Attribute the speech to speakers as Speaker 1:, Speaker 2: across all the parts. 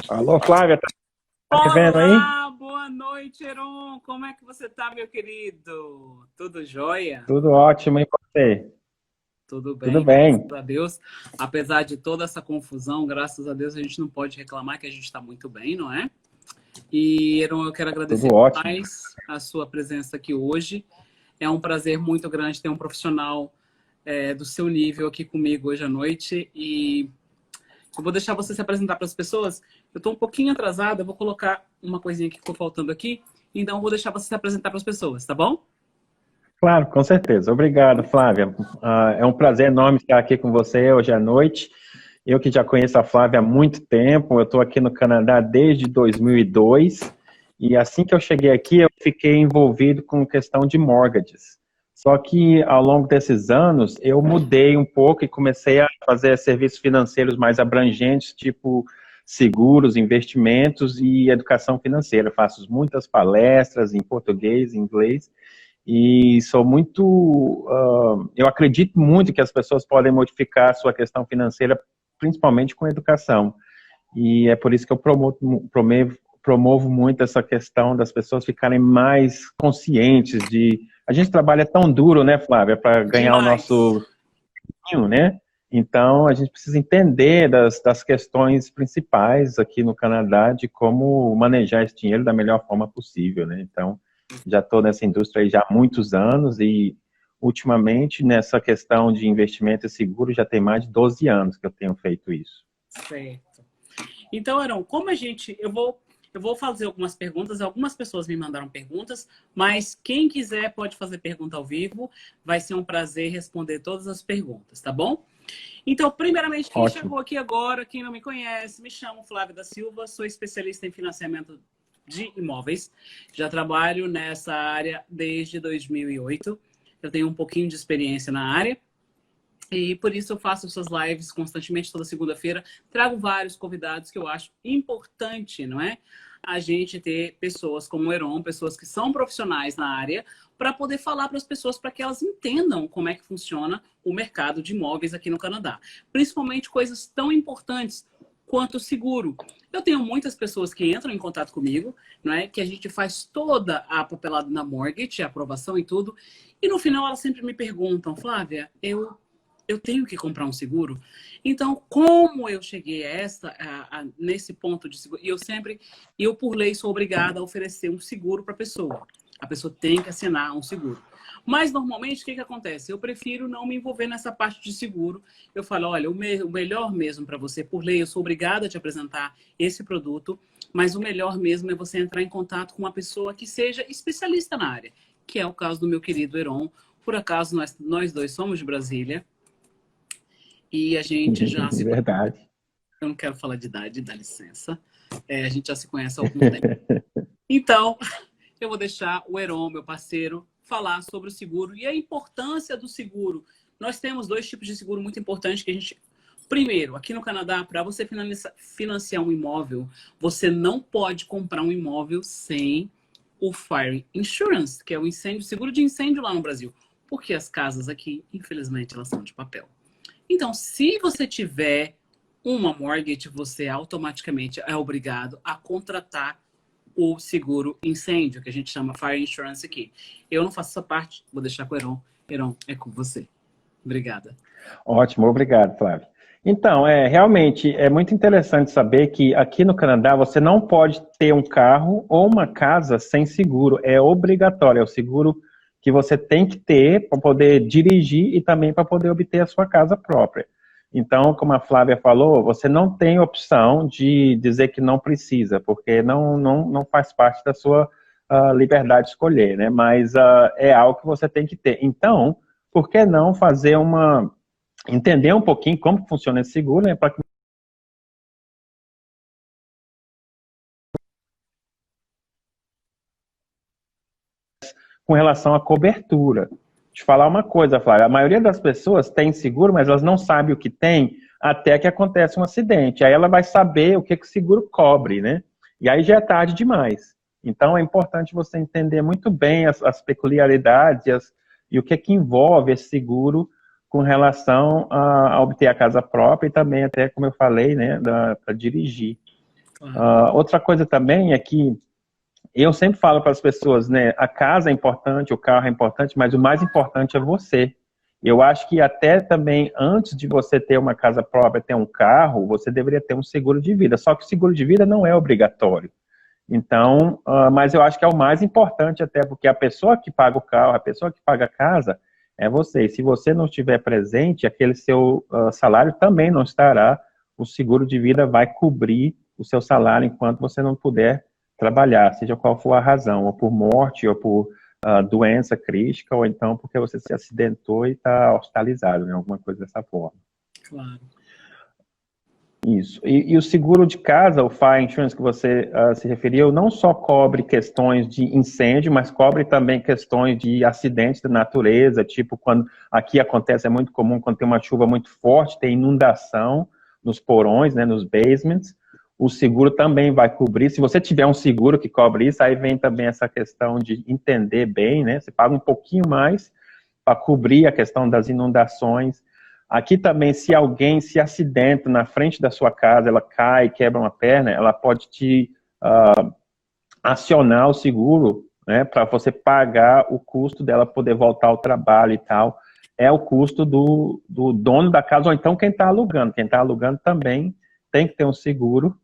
Speaker 1: Alô, Flávia, tá me vendo aí?
Speaker 2: Olá, boa noite, Heron. Como é que você tá, meu querido? Tudo jóia?
Speaker 1: Tudo ótimo, e você?
Speaker 2: Tudo
Speaker 1: Tudo
Speaker 2: bem, graças
Speaker 1: bem.
Speaker 2: a Deus. Apesar de toda essa confusão, graças a Deus a gente não pode reclamar que a gente está muito bem, não é? E, Heron, eu quero
Speaker 1: Tudo
Speaker 2: agradecer
Speaker 1: ótimo.
Speaker 2: mais a sua presença aqui hoje. É um prazer muito grande ter um profissional do seu nível aqui comigo hoje à noite. E eu vou deixar você se apresentar para as pessoas. Eu estou um pouquinho atrasada, eu vou colocar uma coisinha que ficou faltando aqui. Então, eu vou deixar você se apresentar para as pessoas, tá bom?
Speaker 1: Claro, com certeza. Obrigado, Flávia. É um prazer enorme estar aqui com você hoje à noite. Eu que já conheço a Flávia há muito tempo, eu estou aqui no Canadá desde 2002, e assim que eu cheguei aqui, eu fiquei envolvido com questão de mortgages. Só que ao longo desses anos, eu mudei um pouco e comecei a fazer serviços financeiros mais abrangentes, tipo seguros, investimentos e educação financeira. Eu faço muitas palestras em português, em inglês, e sou muito, eu acredito muito que as pessoas podem modificar a sua questão financeira, principalmente com educação. E é por isso que eu promovo muito essa questão das pessoas ficarem mais conscientes de... A gente trabalha tão duro, né, Flávia, para ganhar o
Speaker 2: Demais.
Speaker 1: nosso dinheiro, né? Então, a gente precisa entender das questões principais aqui no Canadá de como manejar esse dinheiro da melhor forma possível, né? Então, já estou nessa indústria aí já há muitos anos e, ultimamente, nessa questão de investimento e seguro, já tem mais de 12 anos que eu tenho feito isso.
Speaker 2: Certo. Então, Heron, como a gente. Eu vou fazer algumas perguntas, algumas pessoas me mandaram perguntas, mas quem quiser pode fazer pergunta ao vivo. Vai ser um prazer responder todas as perguntas, tá bom? Então, primeiramente, quem
Speaker 1: Ótimo.
Speaker 2: chegou aqui agora, quem não me conhece, me chamo Flávia da Silva, sou especialista em financiamento de imóveis. Já trabalho nessa área desde 2008. Eu tenho um pouquinho de experiência na área. E por isso eu faço essas lives constantemente, toda segunda-feira. Trago vários convidados que eu acho importante, não é? A gente ter pessoas como o Heron, pessoas que são profissionais na área, para poder falar para as pessoas, para que elas entendam como é que funciona o mercado de imóveis aqui no Canadá. Principalmente coisas tão importantes quanto o seguro. Eu tenho muitas pessoas que entram em contato comigo, não é? Que a gente faz toda a papelada na mortgage, a aprovação e tudo. E no final elas sempre me perguntam, Flávia, eu tenho que comprar um seguro. Então, como eu cheguei nesse ponto de seguro, eu por lei sou obrigada a oferecer um seguro para a pessoa. A pessoa tem que assinar um seguro. Mas normalmente o que acontece? Eu prefiro não me envolver nessa parte de seguro. Eu falo, olha, o melhor mesmo para você, por lei, eu sou obrigada a te apresentar esse produto, mas o melhor mesmo é você entrar em contato com uma pessoa que seja especialista na área, que é o caso do meu querido Heron. Por acaso nós dois somos de Brasília. E a gente já se conhece.
Speaker 1: Verdade.
Speaker 2: Eu não quero falar de idade, dá licença. A gente já se conhece há algum tempo. Então, eu vou deixar o Heron, meu parceiro, falar sobre o seguro e a importância do seguro. Nós temos dois tipos de seguro muito importantes que a gente. Primeiro, aqui no Canadá, para você financiar um imóvel, você não pode comprar um imóvel sem o Fire Insurance, que é o seguro de incêndio lá no Brasil. Porque as casas aqui, infelizmente, elas são de papel. Então, se você tiver uma mortgage, você automaticamente é obrigado a contratar o seguro incêndio, que a gente chama Fire Insurance aqui. Eu não faço essa parte, vou deixar com o Heron. Heron, é com você. Obrigada.
Speaker 1: Ótimo, obrigado, Flávio. Então, realmente é muito interessante saber que aqui no Canadá você não pode ter um carro ou uma casa sem seguro. É obrigatório, é o seguro que você tem que ter para poder dirigir e também para poder obter a sua casa própria. Então, como a Flávia falou, você não tem opção de dizer que não precisa, porque não faz parte da sua liberdade de escolher, né? Mas é algo que você tem que ter. Então, por que não fazer entender um pouquinho como funciona esse seguro, né, para com relação à cobertura. Te falar uma coisa, Flávia, a maioria das pessoas tem seguro, mas elas não sabem o que tem até que acontece um acidente. Aí ela vai saber o que o seguro cobre, né? E aí já é tarde demais. Então é importante você entender muito bem as peculiaridades e o que envolve esse seguro com relação a obter a casa própria e também até, como eu falei, né, para dirigir. Outra coisa também é que eu sempre falo para as pessoas, né, a casa é importante, o carro é importante, mas o mais importante é você. Eu acho que até também, antes de você ter uma casa própria, ter um carro, você deveria ter um seguro de vida. Só que o seguro de vida não é obrigatório. Então, mas eu acho que é o mais importante até, porque a pessoa que paga o carro, a pessoa que paga a casa, é você. E se você não estiver presente, aquele seu salário também não estará. O seguro de vida vai cobrir o seu salário enquanto você não puder trabalhar, seja qual for a razão, ou por morte, ou por doença crítica, ou então porque você se acidentou e está hospitalizado, né? Alguma coisa dessa forma.
Speaker 2: Claro.
Speaker 1: Isso. E o seguro de casa, o Fire Insurance que você se referiu, não só cobre questões de incêndio, mas cobre também questões de acidentes da natureza, tipo quando aqui acontece, é muito comum quando tem uma chuva muito forte, tem inundação nos porões, né, nos basements, o seguro também vai cobrir. Se você tiver um seguro que cobre isso, aí vem também essa questão de entender bem, né, você paga um pouquinho mais para cobrir a questão das inundações. Aqui também, se alguém se acidenta na frente da sua casa, ela cai, quebra uma perna, ela pode te acionar o seguro, né, para você pagar o custo dela poder voltar ao trabalho e tal. É o custo do dono da casa, ou então quem está alugando. Quem está alugando também tem que ter um seguro,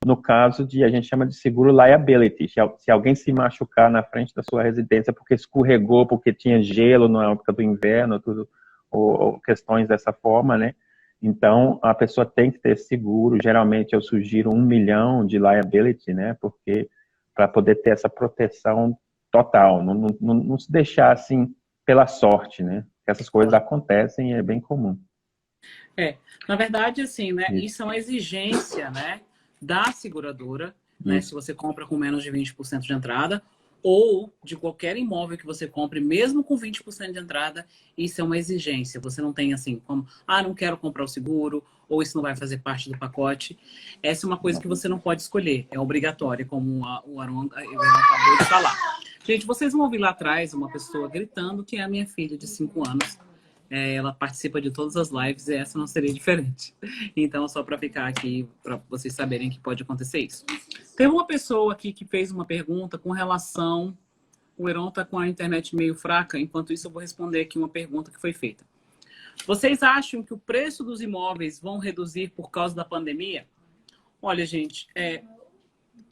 Speaker 1: no caso de, a gente chama de seguro liability. Se alguém se machucar na frente da sua residência porque escorregou, porque tinha gelo na época do inverno, tudo, ou questões dessa forma, né? Então, a pessoa tem que ter seguro. Geralmente, eu sugiro 1 milhão de liability, né? Porque, para poder ter essa proteção total, não se deixar, assim, pela sorte, né? Essas coisas acontecem e é bem comum.
Speaker 2: Na verdade, assim, né? Isso é uma exigência, né? Da seguradora, né? Se você compra com menos de 20% de entrada, ou de qualquer imóvel que você compre, mesmo com 20% de entrada, isso é uma exigência. Você não tem assim, como, não quero comprar o seguro, ou isso não vai fazer parte do pacote. Essa é uma coisa que você não pode escolher, é obrigatória, como o Aaron acabou de falar. Gente, vocês vão ouvir lá atrás uma pessoa gritando, que é a minha filha de 5 anos. Ela participa de todas as lives e essa não seria diferente. Então, só para ficar aqui, para vocês saberem que pode acontecer isso. Tem uma pessoa aqui que fez uma pergunta com relação... O Heron está com a internet meio fraca, enquanto isso eu vou responder aqui uma pergunta que foi feita. Vocês acham que o preço dos imóveis vão reduzir por causa da pandemia? Olha, gente,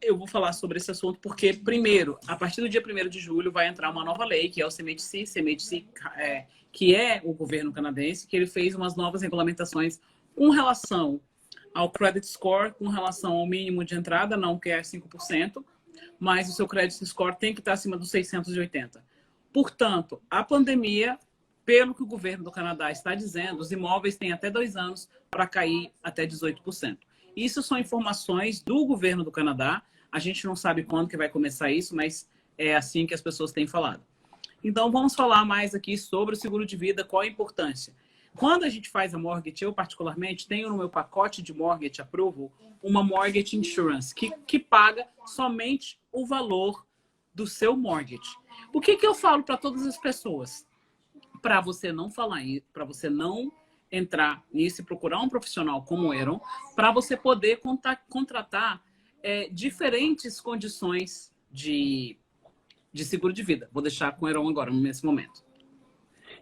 Speaker 2: eu vou falar sobre esse assunto porque, primeiro, a partir do dia 1º de julho vai entrar uma nova lei, que é o CMHC, que é o governo canadense, que ele fez umas novas regulamentações com relação ao credit score, com relação ao mínimo de entrada, não que é 5%, mas o seu credit score tem que estar acima dos 680. Portanto, a pandemia, pelo que o governo do Canadá está dizendo, os imóveis têm até 2 anos para cair até 18%. Isso são informações do governo do Canadá. A gente não sabe quando que vai começar isso, mas é assim que as pessoas têm falado. Então, vamos falar mais aqui sobre o seguro de vida, qual a importância. Quando a gente faz a mortgage, eu particularmente tenho no meu pacote de mortgage approval uma mortgage insurance, que paga somente o valor do seu mortgage. O que eu falo para todas as pessoas? Para você não falar isso, para você não entrar nisso e procurar um profissional como o Aaron, para você poder contratar diferentes condições de seguro de vida. Vou deixar com o Aaron agora, nesse momento.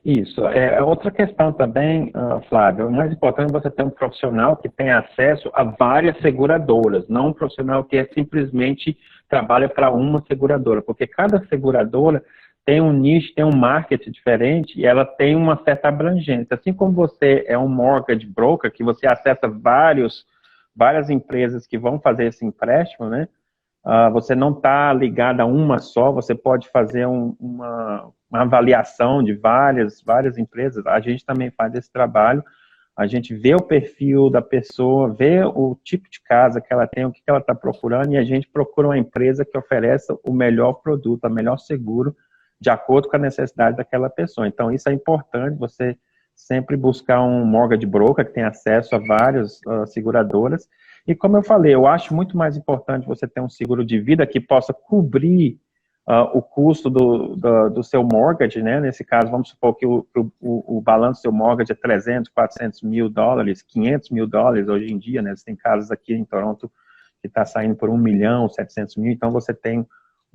Speaker 1: Isso. Outra questão também, Flávio, o mais importante é você ter um profissional que tenha acesso a várias seguradoras, não um profissional que simplesmente trabalha para uma seguradora, porque cada seguradora tem um nicho, tem um market diferente e ela tem uma certa abrangência. Assim como você é um mortgage broker, que você acessa várias empresas que vão fazer esse empréstimo, né? Você não está ligado a uma só, você pode fazer uma avaliação de várias empresas. A gente também faz esse trabalho, a gente vê o perfil da pessoa, vê o tipo de casa que ela tem, o que ela está procurando, e a gente procura uma empresa que ofereça o melhor produto, o melhor seguro, de acordo com a necessidade daquela pessoa. Então, isso é importante, você sempre buscar um mortgage broker que tem acesso a várias seguradoras. E como eu falei, eu acho muito mais importante você ter um seguro de vida que possa cobrir o custo do seu mortgage, né? Nesse caso, vamos supor que o balanço do seu mortgage é 300, 400 mil dólares, 500 mil dólares hoje em dia, né? Tem casos aqui em Toronto que está saindo por 1 milhão, 700 mil, então você tem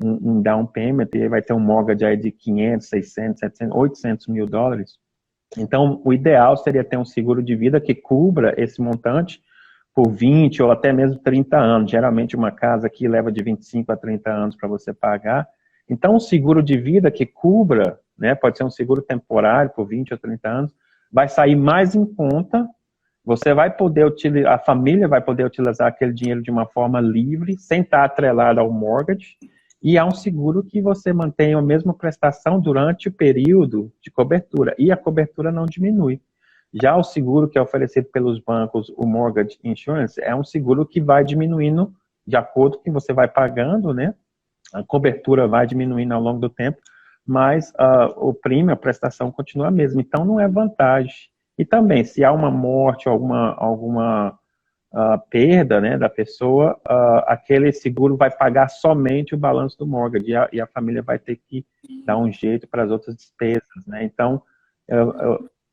Speaker 1: um down payment e vai ter um mortgage aí de 500, 600, 700, 800 mil dólares. Então, o ideal seria ter um seguro de vida que cubra esse montante por 20 ou até mesmo 30 anos. Geralmente, uma casa aqui leva de 25 a 30 anos para você pagar. Então, um seguro de vida que cubra, né, pode ser um seguro temporário por 20 ou 30 anos, vai sair mais em conta. Você vai poder utilizar, a família vai poder utilizar aquele dinheiro de uma forma livre, sem estar atrelado ao mortgage, e é um seguro que você mantém a mesma prestação durante o período de cobertura, e a cobertura não diminui. Já o seguro que é oferecido pelos bancos, o Mortgage Insurance, é um seguro que vai diminuindo de acordo com que você vai pagando, né? A cobertura vai diminuindo ao longo do tempo, mas o prêmio, a prestação continua a mesma. Então, não é vantagem. E também, se há uma morte, alguma perda, né, da pessoa, aquele seguro vai pagar somente o balanço do mortgage e a família vai ter que dar um jeito para as outras despesas, né? Então,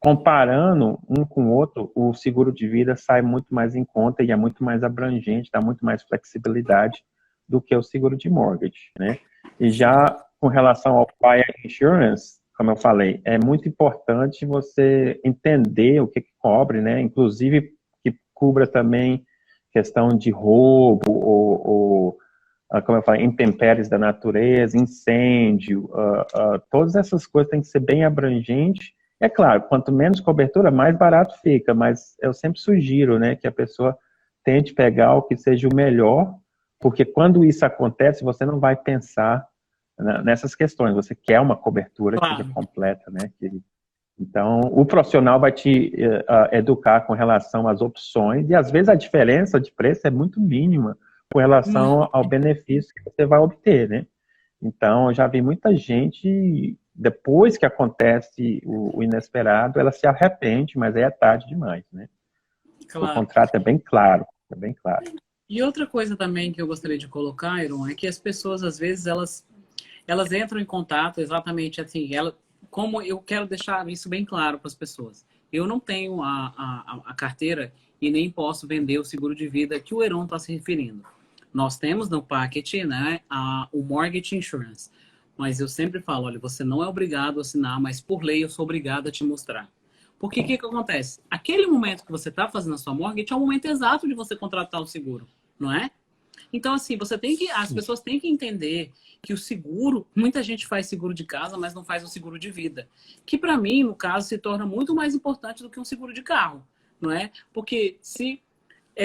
Speaker 1: comparando um com o outro, o seguro de vida sai muito mais em conta e é muito mais abrangente, dá muito mais flexibilidade do que o seguro de mortgage, né? E já com relação ao fire insurance, como eu falei, é muito importante você entender o que cobre, né? Inclusive que cubra também questão de roubo ou como eu falei, intempéries da natureza, incêndio, todas essas coisas têm que ser bem abrangentes. É claro, quanto menos cobertura, mais barato fica, mas eu sempre sugiro, né, que a pessoa tente pegar o que seja o melhor, porque quando isso acontece, você não vai pensar nessas questões, você quer uma cobertura que seja completa, né, então, o profissional vai te educar com relação às opções, e às vezes a diferença de preço é muito mínima com relação ao benefício que você vai obter, né? Então, eu já vi muita gente, depois que acontece o inesperado, ela se arrepende, mas aí é tarde demais, né? Claro. O contrato é bem claro, é bem claro.
Speaker 2: E outra coisa também que eu gostaria de colocar, Iron, é que as pessoas, às vezes, elas entram em contato exatamente assim, como eu quero deixar isso bem claro para as pessoas. Eu não tenho a carteira e nem posso vender o seguro de vida que o Heron está se referindo. Nós temos no packet, né, o Mortgage Insurance. Mas eu sempre falo, olha, você não é obrigado a assinar, mas por lei eu sou obrigado a te mostrar. Porque o que acontece? Aquele momento que você está fazendo a sua mortgage é o momento exato de você contratar o seguro, não é? Então, assim, as pessoas têm que entender que o seguro, muita gente faz seguro de casa, mas não faz o seguro de vida. Que para mim, no caso, se torna muito mais importante do que um seguro de carro, não é? Porque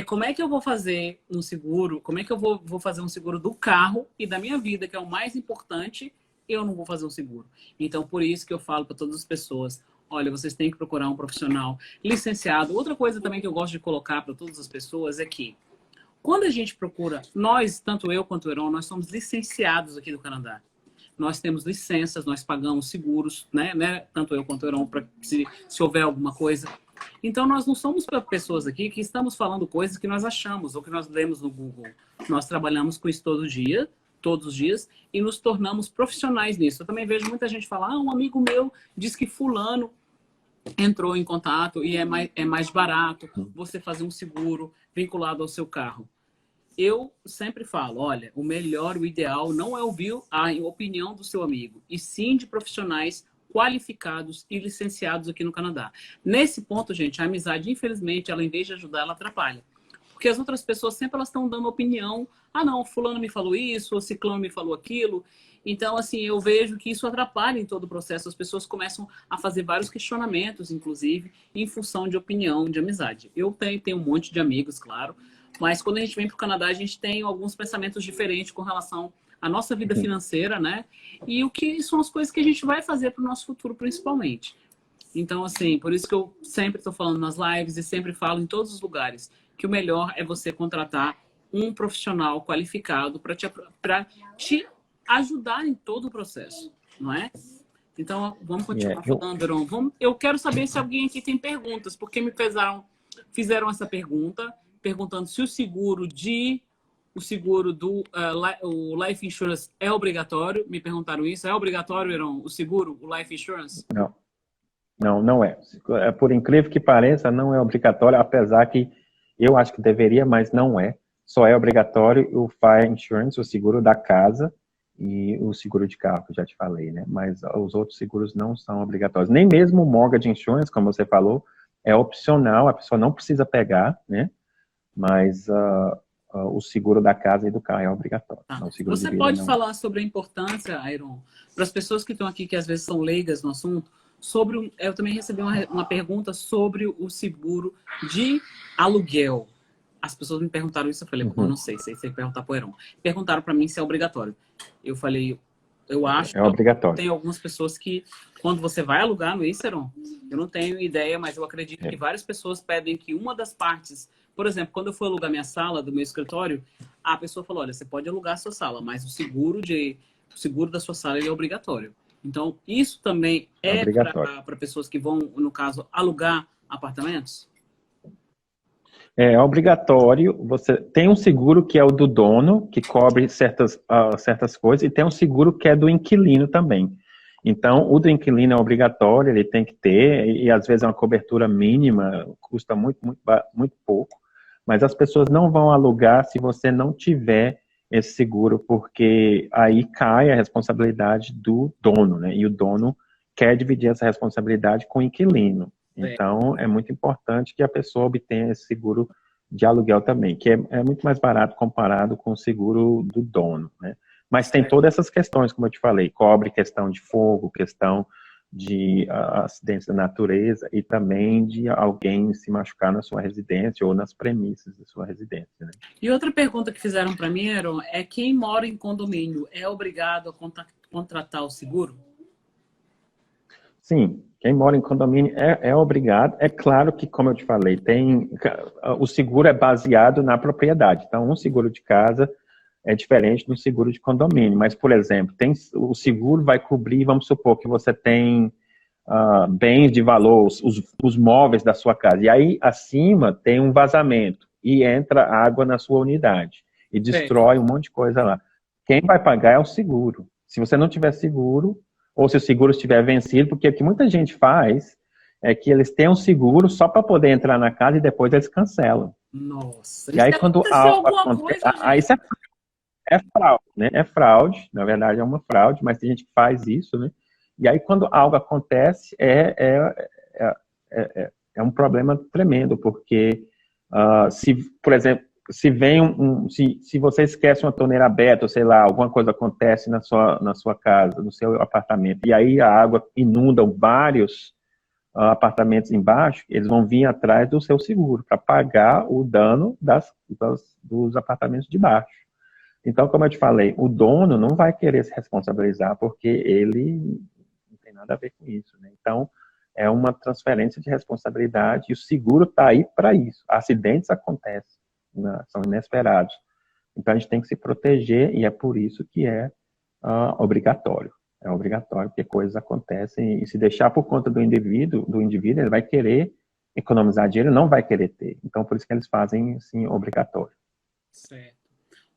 Speaker 2: como é que eu vou fazer um seguro, como é que eu vou fazer um seguro do carro e da minha vida, que é o mais importante, eu não vou fazer um seguro. Então, por isso que eu falo para todas as pessoas, olha, vocês têm que procurar um profissional licenciado. Outra coisa também que eu gosto de colocar para todas as pessoas é que quando a gente procura, nós, tanto eu quanto o Heron, nós somos licenciados aqui no Canadá. Nós temos licenças, nós pagamos seguros, né? Tanto eu quanto o Heron, para se houver alguma coisa. Então, nós não somos para pessoas aqui que estamos falando coisas que nós achamos ou que nós lemos no Google. Nós trabalhamos com isso todos os dias, e nos tornamos profissionais nisso. Eu também vejo muita gente falar, um amigo meu diz que fulano entrou em contato e é mais barato você fazer um seguro vinculado ao seu carro. Eu sempre falo, olha, o melhor, o ideal não é ouvir a opinião do seu amigo, e sim de profissionais qualificados e licenciados aqui no Canadá. Nesse ponto, gente, a amizade, infelizmente, ela em vez de ajudar, ela atrapalha. Porque as outras pessoas sempre elas estão dando opinião. Ah, não, fulano me falou isso, ou ciclano me falou aquilo. Então, assim, eu vejo que isso atrapalha em todo o processo. As pessoas começam a fazer vários questionamentos, inclusive, em função de opinião, de amizade. Eu tenho um monte de amigos, claro, mas quando a gente vem para o Canadá, a gente tem alguns pensamentos diferentes com relação à nossa vida financeira, né? E o que são as coisas que a gente vai fazer para o nosso futuro, principalmente. Então, assim, por isso que eu sempre estou falando nas lives e sempre falo em todos os lugares que o melhor é você contratar um profissional qualificado para te ajudar em todo o processo, não é? Então, vamos continuar falando, Heron. Eu quero saber se alguém aqui tem perguntas, porque me fizeram essa pergunta, perguntando se o seguro do o Life Insurance é obrigatório. Me perguntaram isso. É obrigatório, Heron, o seguro, o Life Insurance?
Speaker 1: Não é. Por incrível que pareça, não é obrigatório, apesar que eu acho que deveria, mas não é. só é obrigatório o Fire Insurance, o seguro da casa, e o seguro de carro, que eu já te falei, né? Mas os outros seguros não são obrigatórios. Nem mesmo o Mortgage Insurance, como você falou, é opcional, a pessoa não precisa pegar, né? Mas o seguro da casa e do carro é obrigatório.
Speaker 2: Tá.
Speaker 1: O seguro
Speaker 2: Você
Speaker 1: de vida
Speaker 2: pode
Speaker 1: não.
Speaker 2: falar sobre a importância, Iron, para as pessoas que estão aqui, que às vezes são leigas no assunto, sobre eu também recebi uma pergunta sobre o seguro de aluguel. As pessoas me perguntaram isso, eu falei, bom, eu não sei, sei perguntar para o Heron. Perguntaram para mim se é obrigatório. Eu falei, eu acho
Speaker 1: É obrigatório.
Speaker 2: que tem algumas pessoas que, quando você vai alugar, não é isso, Heron? Eu não tenho ideia, mas eu acredito que várias pessoas pedem que uma das partes, por exemplo, quando eu fui alugar minha sala do meu escritório, a pessoa falou, olha, você pode alugar a sua sala, mas o seguro da sua sala ele é obrigatório. Então, isso também é para pessoas que vão, no caso, alugar apartamentos?
Speaker 1: É obrigatório, você tem um seguro que é o do dono, que cobre certas coisas, e tem um seguro que é do inquilino também. Então, o do inquilino é obrigatório, ele tem que ter, e às vezes é uma cobertura mínima, custa muito pouco, mas as pessoas não vão alugar se você não tiver esse seguro, porque aí cai a responsabilidade do dono, né? E o dono quer dividir essa responsabilidade com o inquilino. Então, é muito importante que a pessoa obtenha esse seguro de aluguel também, que é muito mais barato comparado com o seguro do dono, né? Mas tem todas essas questões, como eu te falei, cobre questão de fogo, questão de acidentes da natureza e também de alguém se machucar na sua residência ou nas premissas da sua residência, né?
Speaker 2: E outra pergunta que fizeram para mim, Aaron, é quem mora em condomínio é obrigado a contratar o seguro?
Speaker 1: Sim, quem mora em condomínio é obrigado. É claro que, como eu te falei, o seguro é baseado na propriedade. Então, um seguro de casa é diferente do seguro de condomínio. Mas, por exemplo, o seguro vai cobrir, vamos supor que você tem bens de valor, os móveis da sua casa. E aí, acima, tem um vazamento e entra água na sua unidade e destrói um monte de coisa lá. Quem vai pagar é o seguro. Se você não tiver seguro, ou se o seguro estiver vencido, porque o que muita gente faz é que eles têm um seguro só para poder entrar na casa e depois eles cancelam.
Speaker 2: Nossa,
Speaker 1: e aí quando algo acontece, aí isso é fraude, né? É fraude, na verdade é uma fraude, mas tem gente que faz isso, né? E aí quando algo acontece, é um problema tremendo, porque se, por exemplo, se vem se você esquece uma torneira aberta, ou sei lá, alguma coisa acontece na sua casa, no seu apartamento, e aí a água inunda vários apartamentos embaixo, eles vão vir atrás do seu seguro para pagar o dano dos apartamentos de baixo. Então, como eu te falei, o dono não vai querer se responsabilizar porque ele não tem nada a ver com isso, né? Então, é uma transferência de responsabilidade e o seguro está aí para isso. Acidentes acontecem, né? São inesperados. Então, a gente tem que se proteger e é por isso que é obrigatório. É obrigatório, porque coisas acontecem e se deixar por conta do indivíduo, ele vai querer economizar dinheiro, não vai querer ter. Então, por isso que eles fazem, assim, obrigatório.
Speaker 2: Certo.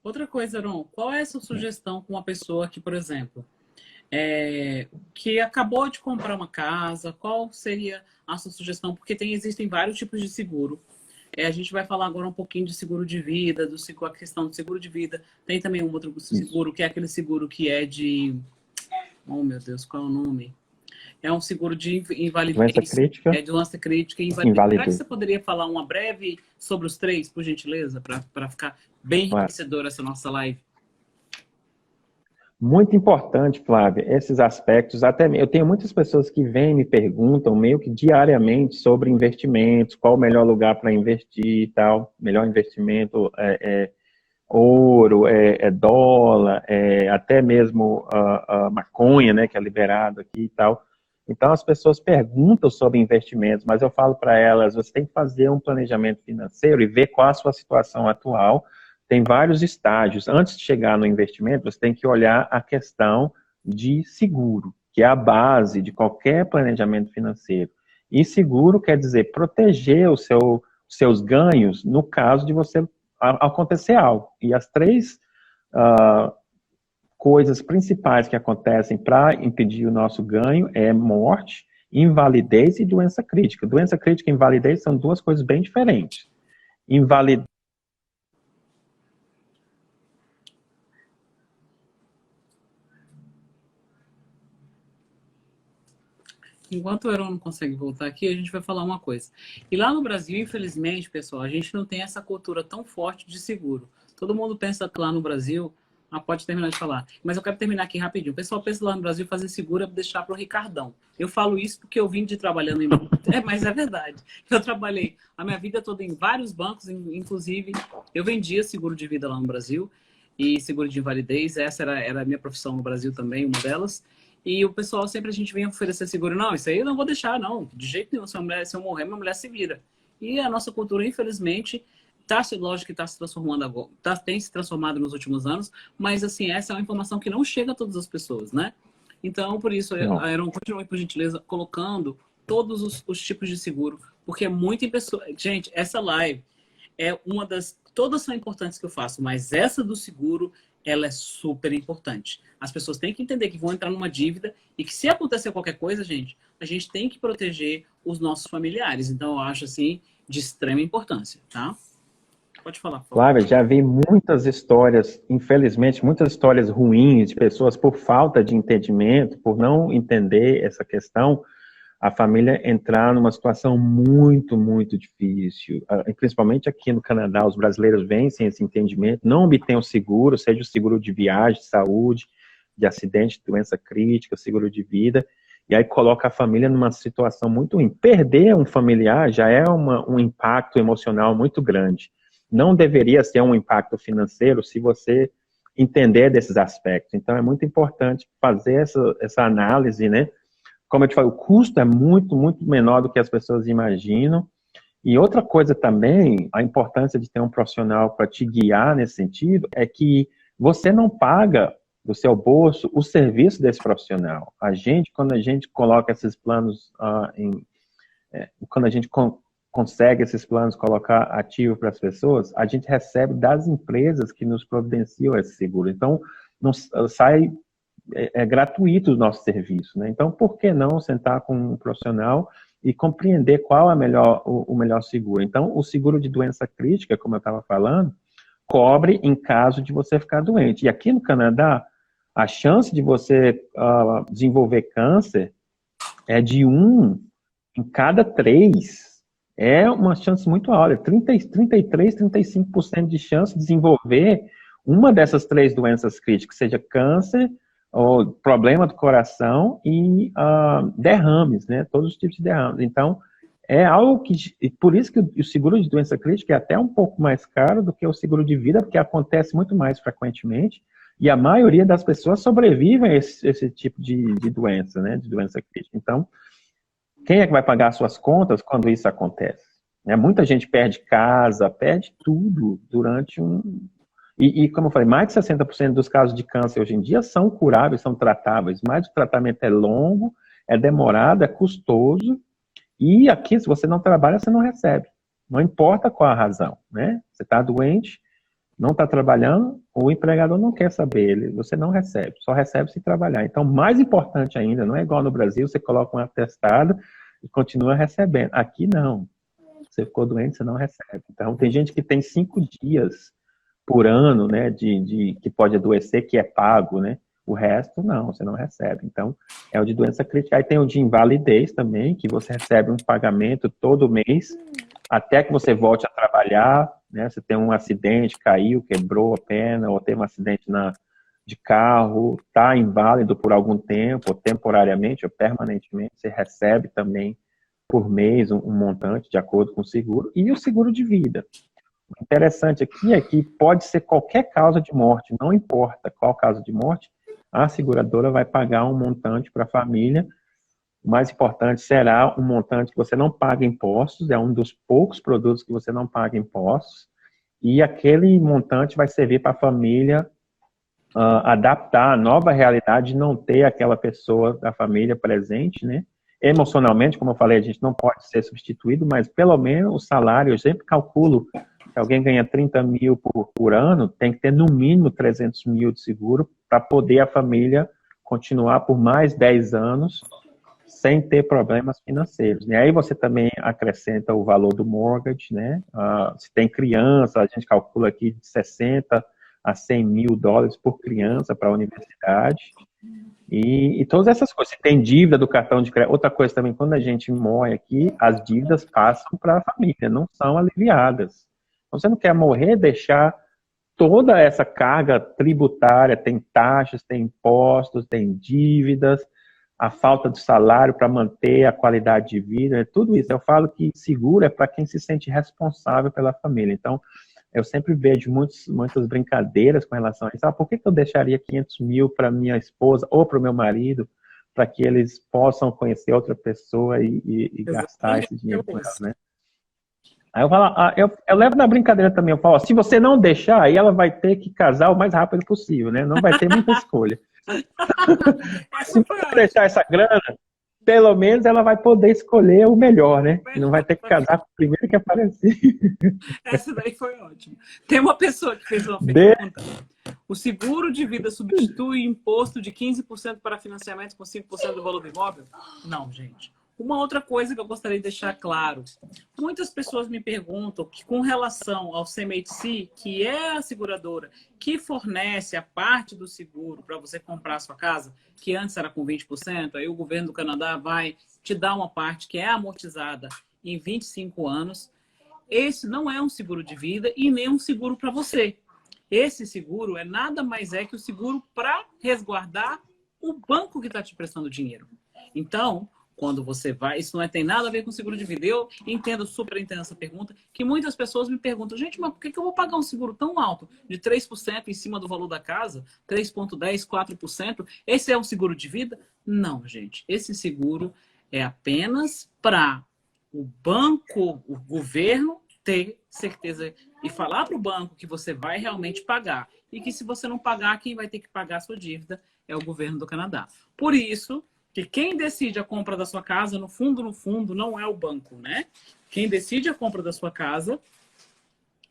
Speaker 2: Outra coisa, Aaron, qual é a sua sugestão com uma pessoa que, por exemplo, que acabou de comprar uma casa? Qual seria a sua sugestão? Porque existem vários tipos de seguro. A gente vai falar agora um pouquinho de seguro de vida, a questão do seguro de vida. Tem também um outro seguro, que é aquele seguro que é de... Oh, meu Deus, qual é o nome? É um seguro de invalidez.
Speaker 1: Doença crítica.
Speaker 2: É de doença crítica e invalidez. Será que você poderia falar uma breve sobre os três, por gentileza, para ficar bem enriquecedora essa nossa live?
Speaker 1: Muito importante, Flávia, esses aspectos. Até eu tenho muitas pessoas que vêm e me perguntam meio que diariamente sobre investimentos, qual o melhor lugar para investir e tal. Melhor investimento ouro, dólar, até mesmo maconha, né, que é liberado aqui e tal. Então, as pessoas perguntam sobre investimentos, mas eu falo para elas, você tem que fazer um planejamento financeiro e ver qual a sua situação atual. Tem vários estágios. Antes de chegar no investimento, você tem que olhar a questão de seguro, que é a base de qualquer planejamento financeiro. E seguro quer dizer proteger os seus ganhos no caso de você acontecer algo. E as três coisas principais que acontecem para impedir o nosso ganho é morte, invalidez e doença crítica. Doença crítica e invalidez são duas coisas bem diferentes.
Speaker 2: Enquanto o Heron não consegue voltar aqui, a gente vai falar uma coisa. E lá no Brasil, infelizmente, pessoal, a gente não tem essa cultura tão forte de seguro. Todo mundo pensa que lá no Brasil... pode terminar de falar. Mas eu quero terminar aqui rapidinho. O pessoal pensa lá no Brasil fazer seguro é deixar para o Ricardão. Eu falo isso porque eu vim de trabalhando em... mas é verdade. Eu trabalhei a minha vida toda em vários bancos, inclusive eu vendia seguro de vida lá no Brasil e seguro de invalidez. Essa era a minha profissão no Brasil também, uma delas. E o pessoal sempre a gente vem oferecer seguro. Não, isso aí eu não vou deixar, não. De jeito nenhum. Se eu morrer, minha mulher se vira. E a nossa cultura, infelizmente... lógico que está se transformando agora, tem se transformado nos últimos anos, mas assim, essa é uma informação que não chega a todas as pessoas, né? Então, por isso, a Aeron continue, por gentileza, colocando todos os tipos de seguro, porque é muito pessoa. Gente, essa live é uma das. Todas são importantes que eu faço, mas essa do seguro, ela é super importante. As pessoas têm que entender que vão entrar numa dívida e que se acontecer qualquer coisa, gente, a gente tem que proteger os nossos familiares. Então, eu acho assim de extrema importância, tá? Pode falar, por favor.
Speaker 1: Flávia, já vi muitas histórias, infelizmente, muitas histórias ruins de pessoas por falta de entendimento, por não entender essa questão, a família entrar numa situação muito, muito difícil. Principalmente aqui no Canadá, os brasileiros vencem esse entendimento, não obtêm o seguro, seja o seguro de viagem, de saúde, de acidente, doença crítica, seguro de vida, e aí coloca a família numa situação muito ruim. Perder um familiar já é um impacto emocional muito grande. Não deveria ser um impacto financeiro se você entender desses aspectos. Então, é muito importante fazer essa análise, né? Como eu te falei, o custo é muito, muito menor do que as pessoas imaginam. E outra coisa também, a importância de ter um profissional para te guiar nesse sentido, é que você não paga do seu bolso o serviço desse profissional. Quando a gente coloca esses planos quando a gente consegue esses planos colocar ativo para as pessoas, a gente recebe das empresas que nos providenciam esse seguro. Então, não sai gratuito o nosso serviço, né? Então, por que não sentar com um profissional e compreender qual é o melhor seguro? Então, o seguro de doença crítica, como eu estava falando, cobre em caso de você ficar doente. E aqui no Canadá, a chance de você desenvolver câncer é de 1 em cada 3. É uma chance muito alta, 33, 35% de chance de desenvolver uma dessas 3 doenças críticas, seja câncer, ou problema do coração e derrames, né? Todos os tipos de derrames. Então, é algo que, por isso que o seguro de doença crítica é até um pouco mais caro do que o seguro de vida, porque acontece muito mais frequentemente, e a maioria das pessoas sobrevivem a esse tipo de doença, né? De doença crítica. Então, quem é que vai pagar as suas contas quando isso acontece? Muita gente perde casa, perde tudo durante E como eu falei, mais de 60% dos casos de câncer hoje em dia são curáveis, são tratáveis, mas o tratamento é longo, é demorado, é custoso, e aqui, se você não trabalha, você não recebe. Não importa qual a razão, né? Você está doente, não está trabalhando, o empregador não quer saber, você não recebe, só recebe se trabalhar. Então, mais importante ainda, não é igual no Brasil, você coloca um atestado e continua recebendo. Aqui não. Você ficou doente, você não recebe. Então, tem gente que tem 5 dias por ano, né, que pode adoecer, que é pago, né? O resto, não, você não recebe. Então, é o de doença crítica. Aí tem o de invalidez também, que você recebe um pagamento todo mês, até que você volte a trabalhar, né? Você tem um acidente, caiu, quebrou a perna, ou teve um acidente de carro, está inválido por algum tempo, ou temporariamente, ou permanentemente, você recebe também por mês um montante de acordo com o seguro, e o seguro de vida. O interessante aqui é que pode ser qualquer causa de morte, não importa qual causa de morte, a seguradora vai pagar um montante para a família. O mais importante será um montante que você não paga impostos, é um dos poucos produtos que você não paga impostos, e aquele montante vai servir para a família adaptar a nova realidade de não ter aquela pessoa da família presente, né? Emocionalmente, como eu falei, a gente não pode ser substituído, mas pelo menos o salário, eu sempre calculo, se alguém ganha 30 mil por ano, tem que ter no mínimo 300 mil de seguro para poder a família continuar por mais 10 anos sem ter problemas financeiros. E aí você também acrescenta o valor do mortgage, né? Se tem criança, a gente calcula aqui de 60 a 100 mil dólares por criança para a universidade. E todas essas coisas. Se tem dívida do cartão de crédito, outra coisa também, quando a gente morre aqui, as dívidas passam para a família, não são aliviadas. Então, você não quer morrer, deixar toda essa carga tributária, tem taxas, tem impostos, tem dívidas, a falta de salário para manter a qualidade de vida, tudo isso. Eu falo que seguro é para quem se sente responsável pela família. Então, eu sempre vejo muitas brincadeiras com relação a isso. Por que eu deixaria 500 mil para minha esposa ou para o meu marido, para que eles possam conhecer outra pessoa e gastar esse dinheiro com ela, né? Aí eu falo, eu levo na brincadeira também, eu falo, se você não deixar, aí ela vai ter que casar o mais rápido possível, né? Não vai ter muita escolha. Se você deixar essa grana, pelo menos ela vai poder escolher o melhor, né? E não vai ter que casar com o primeiro que aparecer.
Speaker 2: Essa daí foi ótima. Tem uma pessoa que fez uma pergunta. O seguro de vida substitui imposto de 15% para financiamentos com 5% do valor do imóvel? Não, gente. Uma outra coisa que eu gostaria de deixar claro. Muitas pessoas me perguntam que com relação ao CMHC, que é a seguradora que fornece a parte do seguro para você comprar a sua casa, que antes era com 20%, aí o governo do Canadá vai te dar uma parte que é amortizada em 25 anos. Esse não é um seguro de vida e nem um seguro para você. Esse seguro é nada mais que o seguro para resguardar o banco que está te prestando dinheiro. Então, quando você vai, isso não tem nada a ver com seguro de vida. Eu super entendo essa pergunta, que muitas pessoas me perguntam, gente, mas por que eu vou pagar um seguro tão alto, de 3% em cima do valor da casa, 3,10%, 4%? Esse é um seguro de vida? Não, gente. Esse seguro é apenas para o banco, o governo, ter certeza e falar para o banco que você vai realmente pagar. E que se você não pagar, quem vai ter que pagar a sua dívida é o governo do Canadá. Por isso que quem decide a compra da sua casa, no fundo, não é o banco, né? Quem decide a compra da sua casa,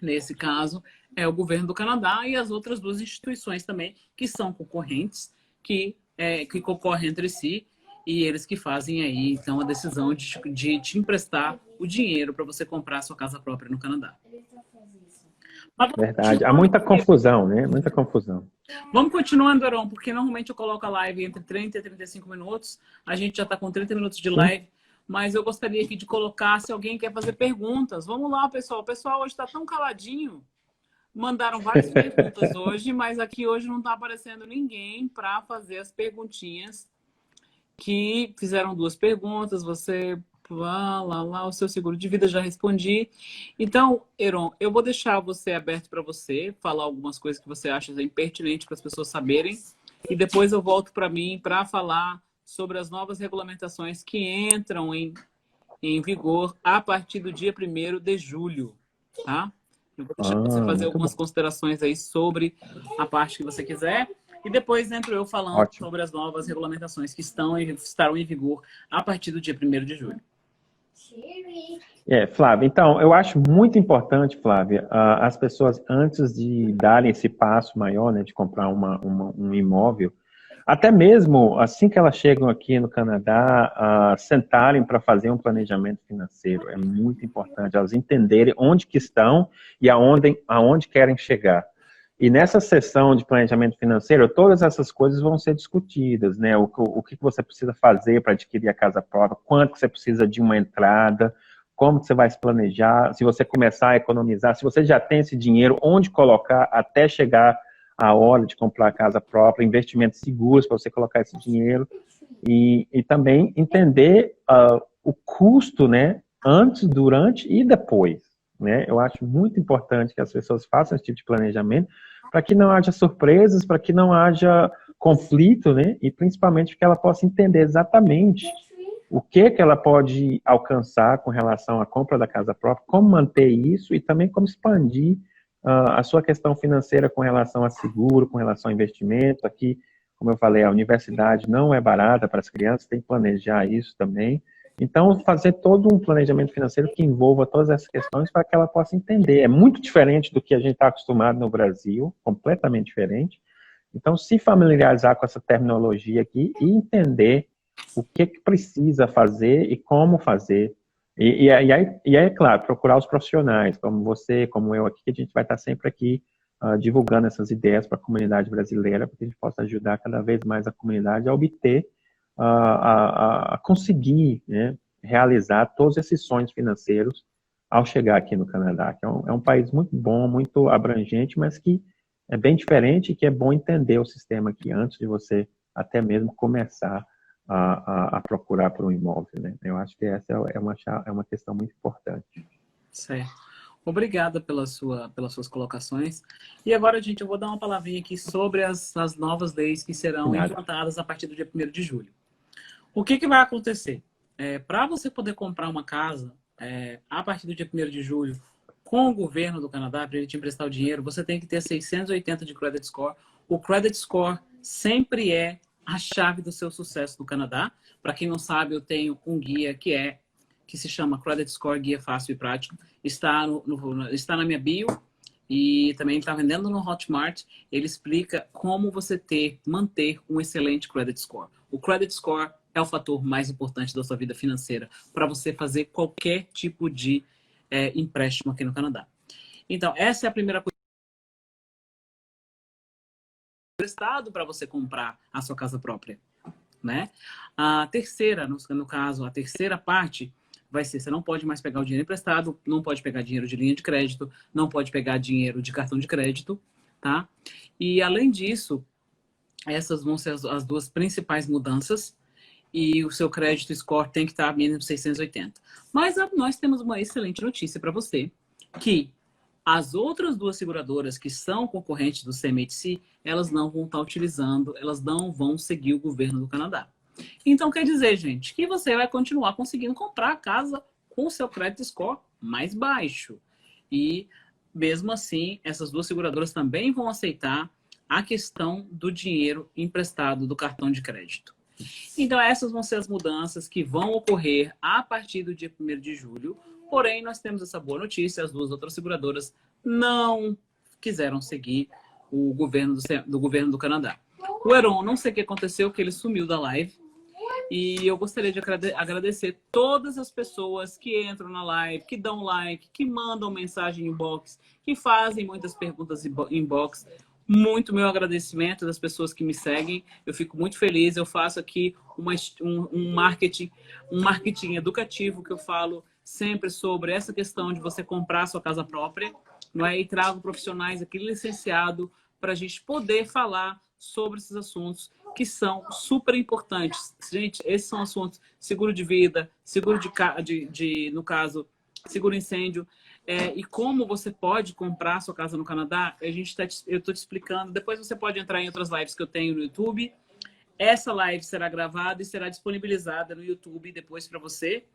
Speaker 2: nesse caso, é o governo do Canadá e as outras duas instituições também, que são concorrentes, que concorrem entre si, e eles que fazem aí, então, a decisão de te emprestar o dinheiro para você comprar a sua casa própria no Canadá.
Speaker 1: Verdade. Há muita confusão, né? Muita confusão.
Speaker 2: Vamos continuando, Heron, porque normalmente eu coloco a live entre 30 e 35 minutos. A gente já está com 30 minutos de live, mas eu gostaria aqui de colocar se alguém quer fazer perguntas. Vamos lá, pessoal. O pessoal hoje está tão caladinho. Mandaram várias perguntas hoje, mas aqui hoje não está aparecendo ninguém para fazer as perguntinhas. Que fizeram 2 perguntas. Você... o seu seguro de vida, já respondi. Então, Heron, eu vou deixar você aberto para você falar algumas coisas que você acha impertinente para as pessoas saberem, e depois eu volto para mim para falar sobre as novas regulamentações que entram em vigor a partir do dia 1º de julho, tá? Eu vou deixar você fazer algumas considerações aí sobre a parte que você quiser. E depois entro eu falando sobre as novas regulamentações que estarão em vigor a partir do dia 1º de julho.
Speaker 1: Flávia, então, eu acho muito importante, Flávia, as pessoas, antes de darem esse passo maior, né, de comprar um imóvel, até mesmo assim que elas chegam aqui no Canadá, sentarem para fazer um planejamento financeiro. É muito importante elas entenderem onde que estão e aonde querem chegar. E nessa sessão de planejamento financeiro, todas essas coisas vão ser discutidas, né? O que você precisa fazer para adquirir a casa própria, quanto você precisa de uma entrada, como você vai se planejar, se você começar a economizar, se você já tem esse dinheiro, onde colocar até chegar a hora de comprar a casa própria, investimentos seguros para você colocar esse dinheiro, e também entender o custo, né? Antes, durante e depois, né? Eu acho muito importante que as pessoas façam esse tipo de planejamento, para que não haja surpresas, para que não haja conflito, né? E principalmente que ela possa entender exatamente o que ela pode alcançar com relação à compra da casa própria, como manter isso e também como expandir a sua questão financeira com relação a seguro, com relação a investimento. Aqui, como eu falei, a universidade não é barata para as crianças, tem que planejar isso também. Então, fazer todo um planejamento financeiro que envolva todas essas questões para que ela possa entender. É muito diferente do que a gente está acostumado no Brasil, completamente diferente. Então, se familiarizar com essa terminologia aqui e entender o que precisa fazer e como fazer. E aí, é claro, procurar os profissionais, como você, como eu aqui, que a gente vai estar sempre aqui divulgando essas ideias para a comunidade brasileira, para que a gente possa ajudar cada vez mais a comunidade a obter, a conseguir, né, realizar todos esses sonhos financeiros ao chegar aqui no Canadá, que é um país muito bom, muito abrangente, mas que é bem diferente e que é bom entender o sistema aqui antes de você até mesmo começar a procurar por um imóvel, né? Eu acho que essa é uma questão muito importante.
Speaker 2: Certo. Obrigada pelas suas colocações. E agora, gente, eu vou dar uma palavrinha aqui sobre as novas leis que serão implantadas a partir do dia 1º de julho. O que vai acontecer? Para você poder comprar uma casa, a partir do dia 1º de julho, com o governo do Canadá, para ele te emprestar o dinheiro, você tem que ter 680 de credit score. O credit score sempre é a chave do seu sucesso no Canadá. Para quem não sabe, eu tenho um guia que se chama Credit Score Guia Fácil e Prático. Está na minha bio e também está vendendo no Hotmart. Ele explica como você manter um excelente credit score. O credit score é o fator mais importante da sua vida financeira para você fazer qualquer tipo de empréstimo aqui no Canadá. Então, essa é a primeira coisa. Emprestado para você comprar a sua casa própria, né? A terceira, no caso, a terceira parte vai ser, você não pode mais pegar o dinheiro emprestado, não pode pegar dinheiro de linha de crédito, não pode pegar dinheiro de cartão de crédito, tá? E além disso, essas vão ser as duas principais mudanças e o seu crédito score tem que estar mínimo 680. Mas nós temos uma excelente notícia para você, que as outras duas seguradoras que são concorrentes do CMHC, elas não vão estar utilizando, elas não vão seguir o governo do Canadá. Então, quer dizer, gente, que você vai continuar conseguindo comprar a casa com o seu credit score mais baixo. E, mesmo assim, essas duas seguradoras também vão aceitar a questão do dinheiro emprestado do cartão de crédito. Então, essas vão ser as mudanças que vão ocorrer a partir do dia 1º de julho. Porém, nós temos essa boa notícia, as duas outras seguradoras não quiseram seguir o governo do governo do Canadá. O Heron, não sei o que aconteceu, que ele sumiu da live. E eu gostaria de agradecer todas as pessoas que entram na live, que dão like, que mandam mensagem em inbox, que fazem muitas perguntas em inbox. Muito meu agradecimento das pessoas que me seguem. Eu fico muito feliz. Eu faço aqui um marketing educativo que eu falo sempre sobre essa questão de você comprar a sua casa própria, não é? E trago profissionais aqui licenciados para a gente poder falar sobre esses assuntos que são super importantes. Gente, esses são assuntos: seguro de vida, seguro no caso, seguro incêndio, e como você pode comprar a sua casa no Canadá. Eu estou te explicando. Depois você pode entrar em outras lives que eu tenho no YouTube. Essa live será gravada e será disponibilizada no YouTube depois para você.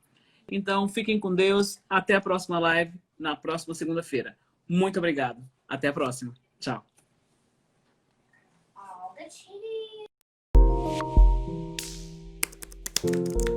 Speaker 2: Então, fiquem com Deus. Até a próxima live, na próxima segunda-feira. Muito obrigado. Até a próxima. Tchau. All the